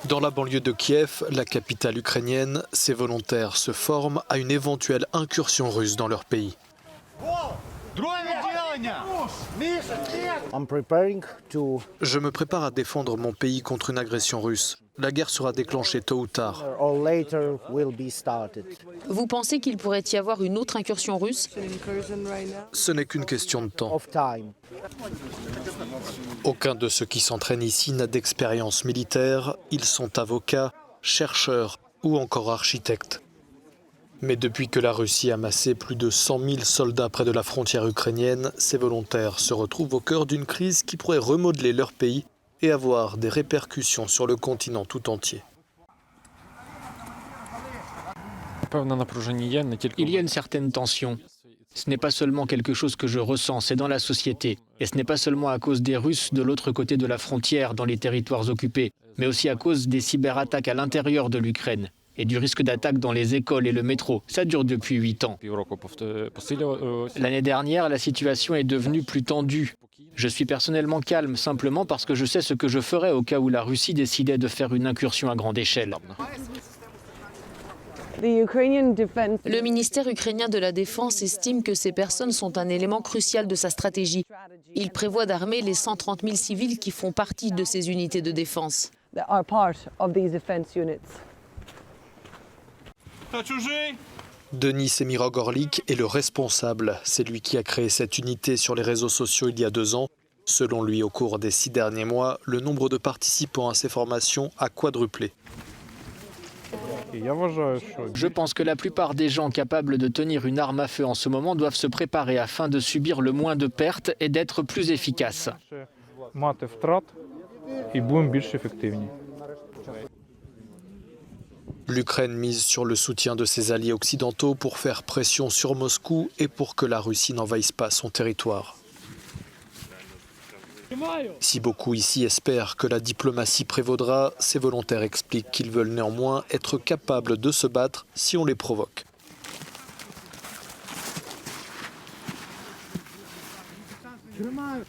Dans la banlieue de Kiev, la capitale ukrainienne, ces volontaires se forment à une éventuelle incursion russe dans leur pays. Je me prépare à défendre mon pays contre une agression russe. La guerre sera déclenchée tôt ou tard. Vous pensez qu'il pourrait y avoir une autre incursion russe? Ce n'est qu'une question de temps. Aucun de ceux qui s'entraînent ici n'a d'expérience militaire. Ils sont avocats, chercheurs ou encore architectes. Mais depuis que la Russie a massé plus de 100 000 soldats près de la frontière ukrainienne, ces volontaires se retrouvent au cœur d'une crise qui pourrait remodeler leur pays et avoir des répercussions sur le continent tout entier. Il y a une certaine tension. Ce n'est pas seulement quelque chose que je ressens, c'est dans la société. Et ce n'est pas seulement à cause des Russes de l'autre côté de la frontière, dans les territoires occupés, mais aussi à cause des cyberattaques à l'intérieur de l'Ukraine et du risque d'attaque dans les écoles et le métro. Ça dure depuis 8 ans. L'année dernière, la situation est devenue plus tendue. Je suis personnellement calme, simplement parce que je sais ce que je ferais au cas où la Russie décidait de faire une incursion à grande échelle. Le ministère ukrainien de la Défense estime que ces personnes sont un élément crucial de sa stratégie. Il prévoit d'armer les 130 000 civils qui font partie de ces unités de défense. Denis Semirog-Orlik est le responsable. C'est lui qui a créé cette unité sur les réseaux sociaux il y a 2 ans. Selon lui, au cours des 6 derniers mois, le nombre de participants à ces formations a quadruplé. Je pense que la plupart des gens capables de tenir une arme à feu en ce moment doivent se préparer afin de subir le moins de pertes et d'être plus efficaces. L'Ukraine mise sur le soutien de ses alliés occidentaux pour faire pression sur Moscou et pour que la Russie n'envahisse pas son territoire. Si beaucoup ici espèrent que la diplomatie prévaudra, ces volontaires expliquent qu'ils veulent néanmoins être capables de se battre si on les provoque. Тримаю.